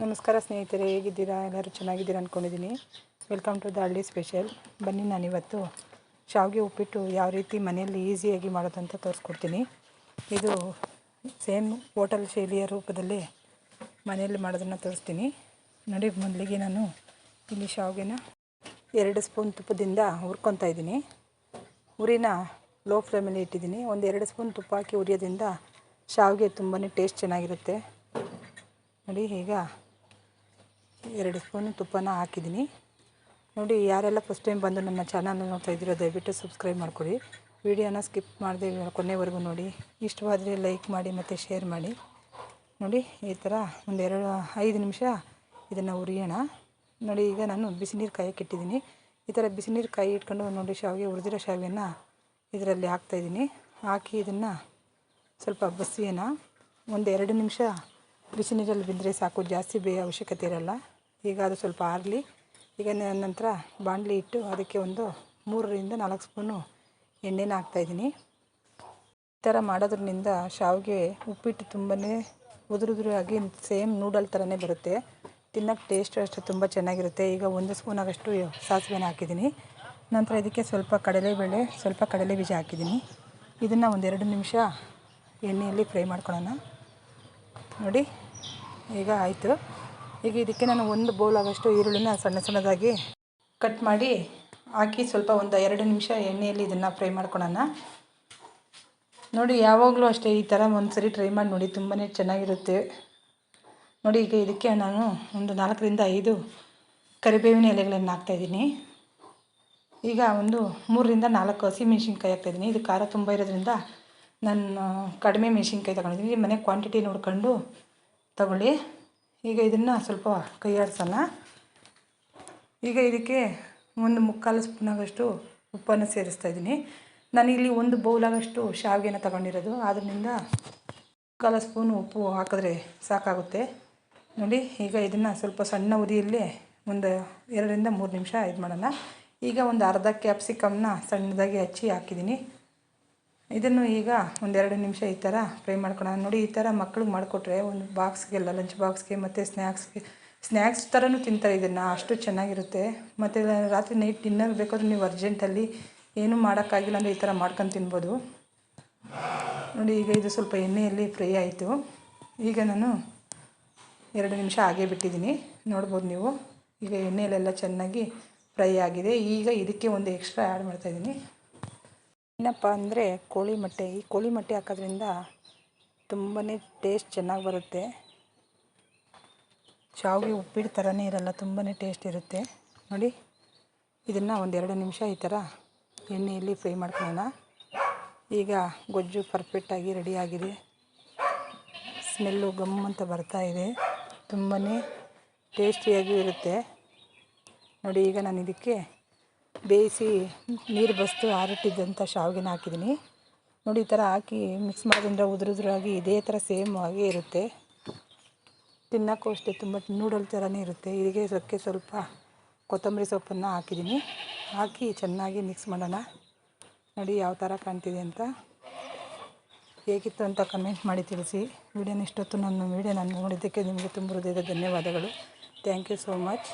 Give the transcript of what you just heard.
ನಮಸ್ಕಾರ ಸ್ನೇಹಿತರೆ, ಹೇಗಿದ್ದೀರಾ? ಎಲ್ಲರೂ ಚೆನ್ನಾಗಿದ್ದೀರಾ ಅಂದ್ಕೊಂಡಿದ್ದೀನಿ. ವೆಲ್ಕಮ್ ಟು ದ ಹಳ್ಳಿ ಸ್ಪೆಷಲ್. ಬನ್ನಿ, ನಾನಿವತ್ತು ಶಾವಿಗೆ ಉಪ್ಪಿಟ್ಟು ಯಾವ ರೀತಿ ಮನೆಯಲ್ಲಿ ಈಸಿಯಾಗಿ ಮಾಡೋದು ಅಂತ ತೋರಿಸ್ಕೊಡ್ತೀನಿ. ಇದು ಸೇಮ್ ಹೋಟೆಲ್ ಶೈಲಿಯ ರೂಪದಲ್ಲಿ ಮನೆಯಲ್ಲಿ ಮಾಡೋದನ್ನು ತೋರಿಸ್ತೀನಿ ನೋಡಿ. ಮೊದಲಿಗೆ ನಾನು ಇಲ್ಲಿ ಶಾವಿಗೆನ 2 ಸ್ಪೂನ್ ತುಪ್ಪದಿಂದ ಹುರ್ಕೊತಾ ಇದ್ದೀನಿ. ಉರಿನ ಲೋ ಫ್ಲೇಮಲ್ಲಿ ಇಟ್ಟಿದ್ದೀನಿ. ಒಂದು 2 ಸ್ಪೂನ್ ತುಪ್ಪ ಹಾಕಿ ಉರಿಯೋದ್ರಿಂದ ಶಾವಿಗೆ ತುಂಬಾ ಟೇಸ್ಟ್ ಚೆನ್ನಾಗಿರುತ್ತೆ ನೋಡಿ. ಈಗ 2 ಸ್ಪೂನ್ ತುಪ್ಪನ ಹಾಕಿದ್ದೀನಿ ನೋಡಿ. ಯಾರೆಲ್ಲ ಫಸ್ಟ್ ಟೈಮ್ ಬಂದು ನನ್ನ ಚಾನಲ್ನ ನೋಡ್ತಾ ಇದ್ದೀರೋ ದಯವಿಟ್ಟು ಸಬ್ಸ್ಕ್ರೈಬ್ ಮಾಡ್ಕೊಳ್ಳಿ. ವಿಡಿಯೋನ ಸ್ಕಿಪ್ ಮಾಡದೆ ಕೊನೆವರೆಗೂ ನೋಡಿ. ಇಷ್ಟವಾದರೆ ಲೈಕ್ ಮಾಡಿ ಮತ್ತು ಶೇರ್ ಮಾಡಿ ನೋಡಿ. ಈ ಥರ ಒಂದು 5 ನಿಮಿಷ ಇದನ್ನು ಹುರಿಯೋಣ ನೋಡಿ. ಈಗ ನಾನು ಬಿಸಿನೀರು ಕಾಯಕ್ಕೆ ಇಟ್ಟಿದ್ದೀನಿ. ಈ ಥರ ಬಿಸಿನೀರು ಕಾಯಿ ಇಟ್ಕೊಂಡು ನೋಡಿ, ಶಾವಿಗೆ ಹುರಿದಿರೋ ಶಾವಿಗೆನ ಇದರಲ್ಲಿ ಹಾಕ್ತಾಯಿದ್ದೀನಿ. ಹಾಕಿ ಇದನ್ನು ಸ್ವಲ್ಪ ಬಸಿಯೋಣ. ಒಂದು 2 ನಿಮಿಷ ಬಿಸಿ ನೀರಲ್ಲಿ ಬೆಂದರೆ ಸಾಕು, ಜಾಸ್ತಿ ಬೇಯೋ ಅವಶ್ಯಕತೆ ಇರಲ್ಲ. ಈಗ ಅದು ಸ್ವಲ್ಪ ಆರಲಿ. ಈಗ ನಂತರ ಬಾಣಲಿ ಇಟ್ಟು ಅದಕ್ಕೆ ಒಂದು 3ರಿಂದ 4 ಸ್ಪೂನು ಎಣ್ಣೆನ ಹಾಕ್ತಾಯಿದ್ದೀನಿ. ಈ ಥರ ಮಾಡೋದ್ರಿಂದ ಶಾವಿಗೆ ಉಪ್ಪಿಟ್ಟು ತುಂಬಾ ಉದುರುದುರಾಗಿ ಸೇಮ್ ನೂಡಲ್ ಥರನೇ ಬರುತ್ತೆ. ತಿನ್ನೋಕ್ಕೆ ಟೇಸ್ಟ್ ಅಷ್ಟು ತುಂಬ ಚೆನ್ನಾಗಿರುತ್ತೆ. ಈಗ 1 ಸ್ಪೂನ್ ಆಗೋಷ್ಟು ಸಾಸಿವೆನ ಹಾಕಿದ್ದೀನಿ. ನಂತರ ಇದಕ್ಕೆ ಸ್ವಲ್ಪ ಕಡಲೆಬೇಳೆ, ಸ್ವಲ್ಪ ಕಡಲೆ ಬೀಜ ಹಾಕಿದ್ದೀನಿ. ಇದನ್ನು ಒಂದು 2 ನಿಮಿಷ ಎಣ್ಣೆಯಲ್ಲಿ ಫ್ರೈ ಮಾಡ್ಕೊಳ್ಳೋಣ ನೋಡಿ. ಈಗ ಆಯಿತು. ಈಗ ಇದಕ್ಕೆ ನಾನು 1 ಬೌಲ್ ಆಗೋಷ್ಟು ಈರುಳ್ಳಿನ ಸಣ್ಣದಾಗಿ ಕಟ್ ಮಾಡಿ ಹಾಕಿ ಸ್ವಲ್ಪ ಒಂದು 2 ನಿಮಿಷ ಎಣ್ಣೆಯಲ್ಲಿ ಇದನ್ನು ಫ್ರೈ ಮಾಡ್ಕೊಳ್ಳೋಣ ನೋಡಿ. ಯಾವಾಗಲೂ ಅಷ್ಟೇ ಈ ಥರ ಒಂದು ಸರಿ ಟ್ರೈ ಮಾಡಿ ನೋಡಿ, ತುಂಬಾ ಚೆನ್ನಾಗಿರುತ್ತೆ ನೋಡಿ. ಈಗ ಇದಕ್ಕೆ ನಾನು ಒಂದು 4ರಿಂದ 5 ಕರಿಬೇವಿನ ಎಲೆಗಳನ್ನು ಹಾಕ್ತಾಯಿದ್ದೀನಿ. ಈಗ ಒಂದು 3ರಿಂದ 4 ಹಸಿಮೆಣ್ಸಿನ್ಕಾಯಿ ಹಾಕ್ತಾಯಿದ್ದೀನಿ. ಇದು ಖಾರ ತುಂಬ ಇರೋದ್ರಿಂದ ನಾನು ಕಡಿಮೆ ಮೆಣಸಿನ್ಕಾಯಿ ತೊಗೊಂಡಿದ್ದೀನಿ. ಮನೆ ಕ್ವಾಂಟಿಟಿ ನೋಡ್ಕೊಂಡು ತಗೊಳ್ಳಿ. ಈಗ ಇದನ್ನು ಸ್ವಲ್ಪ ಕೈ ಆಡಿಸೋಣ. ಈಗ ಇದಕ್ಕೆ ಒಂದು 3/4 ಸ್ಪೂನ್ ಆಗೋಷ್ಟು ಉಪ್ಪನ್ನು ಸೇರಿಸ್ತಾಯಿದ್ದೀನಿ. ನಾನಿಲ್ಲಿ 1 ಬೌಲ್ ಆಗೋಷ್ಟು ಶಾವಿಗೆನ ತೊಗೊಂಡಿರೋದು, ಆದ್ದರಿಂದ 3/4 ಸ್ಪೂನು ಉಪ್ಪು ಹಾಕಿದ್ರೆ ಸಾಕಾಗುತ್ತೆ ನೋಡಿ. ಈಗ ಇದನ್ನು ಸ್ವಲ್ಪ ಸಣ್ಣ ಉರಿಯಲ್ಲಿ ಒಂದು 2ರಿಂದ 3 ನಿಮಿಷ ಇದು ಮಾಡೋಣ. ಈಗ ಒಂದು ಅರ್ಧ ಕ್ಯಾಪ್ಸಿಕಮ್ನ ಸಣ್ಣದಾಗಿ ಹಚ್ಚಿ ಹಾಕಿದ್ದೀನಿ. ಇದನ್ನು ಈಗ ಒಂದು 2 ನಿಮಿಷ ಈ ಥರ ಫ್ರೈ ಮಾಡ್ಕೊಳ್ಳೋಣ ನೋಡಿ. ಈ ಥರ ಮಕ್ಳಿಗೆ ಮಾಡಿಕೊಟ್ರೆ ಒಂದು ಬಾಕ್ಸ್ಗೆಲ್ಲ, ಲಂಚ್ ಬಾಕ್ಸ್ಗೆ ಮತ್ತು ಸ್ನ್ಯಾಕ್ಸ್ ಥರನೂ ತಿಂತಾರೆ ಇದನ್ನು, ಅಷ್ಟು ಚೆನ್ನಾಗಿರುತ್ತೆ. ಮತ್ತು ರಾತ್ರಿ ನೈಟ್ ಡಿನ್ನರ್ ಬೇಕಾದ್ರೂ ನೀವು ಅರ್ಜೆಂಟಲ್ಲಿ ಏನೂ ಮಾಡೋಕ್ಕಾಗಿಲ್ಲ ಅಂದರೆ ಈ ಥರ ಮಾಡ್ಕೊಂಡು ತಿನ್ಬೋದು ನೋಡಿ. ಈಗ ಇದು ಸ್ವಲ್ಪ ಎಣ್ಣೆಯಲ್ಲಿ ಫ್ರೈ ಆಯಿತು. ಈಗ ನಾನು 2 ನಿಮಿಷ ಹಾಗೇ ಬಿಟ್ಟಿದ್ದೀನಿ, ನೋಡ್ಬೋದು ನೀವು. ಈಗ ಎಣ್ಣೆಯಲ್ಲೆಲ್ಲ ಚೆನ್ನಾಗಿ ಫ್ರೈ ಆಗಿದೆ. ಈಗ ಇದಕ್ಕೆ ಒಂದು ಎಕ್ಸ್ಟ್ರಾ ಆ್ಯಡ್ ಮಾಡ್ತಾಯಿದ್ದೀನಿ. ಏನಪ್ಪ ಅಂದರೆ ಕೋಳಿ ಮೊಟ್ಟೆ. ಈ ಕೋಳಿ ಮೊಟ್ಟೆ ಹಾಕೋದ್ರಿಂದ ತುಂಬಾ ಟೇಸ್ಟ್ ಚೆನ್ನಾಗಿ ಬರುತ್ತೆ. ಶಾವಿಗೆ ಉಪ್ಪಿಟ್ಟು ಥರನೇ ಇರಲ್ಲ, ತುಂಬಾ ಟೇಸ್ಟ್ ಇರುತ್ತೆ ನೋಡಿ. ಇದನ್ನು ಒಂದು 2 ನಿಮಿಷ ಈ ಥರ ಎಣ್ಣೆಯಲ್ಲಿ ಫ್ರೈ ಮಾಡ್ಕೊಳ್ಳೋಣ. ಈಗ ಗೊಜ್ಜು ಪರ್ಫೆಕ್ಟಾಗಿ ರೆಡಿಯಾಗಿದೆ. ಸ್ಮೆಲ್ಲು ಗಮ್ ಅಂತ ಬರ್ತಾಯಿದೆ, ತುಂಬಾ ಟೇಸ್ಟಿಯಾಗಿ ಇರುತ್ತೆ ನೋಡಿ. ಈಗ ನಾನು ಇದಕ್ಕೆ ಬೇಯಿಸಿ ನೀರು ಬಸಿದು ಆರಿಟ್ಟಿದ್ದಂಥ ಶಾವಿಗೆನ ಹಾಕಿದ್ದೀನಿ ನೋಡಿ. ಈ ಥರ ಹಾಕಿ ಮಿಕ್ಸ್ ಮಾಡೋದ್ರಿಂದ ಉದುರುದುರಾಗಿ ಇದೇ ಥರ ಸೇಮ್ ಆಗೇ ಇರುತ್ತೆ. ತಿನ್ನೋಕ್ಕೂ ಅಷ್ಟೇ ತುಂಬ ನೂಡಲ್ ಥರನೇ ಇರುತ್ತೆ. ಇದಕ್ಕೆ ಸ್ವಲ್ಪ ಕೊತ್ತಂಬರಿ ಸೊಪ್ಪನ್ನು ಹಾಕಿದ್ದೀನಿ. ಹಾಕಿ ಚೆನ್ನಾಗಿ ಮಿಕ್ಸ್ ಮಾಡೋಣ ನೋಡಿ. ಯಾವ ಥರ ಕಾಣ್ತಿದೆ ಅಂತ, ಹೇಗಿತ್ತು ಅಂತ ಕಮೆಂಟ್ ಮಾಡಿ ತಿಳಿಸಿ. ವಿಡಿಯೋನ ಇಷ್ಟೊತ್ತು ನನ್ನ ವಿಡಿಯೋನ ನೋಡಿದ್ದಕ್ಕೆ ನಿಮಗೆ ತುಂಬ ಹೃದಯದ ಧನ್ಯವಾದಗಳು. Thank you so much.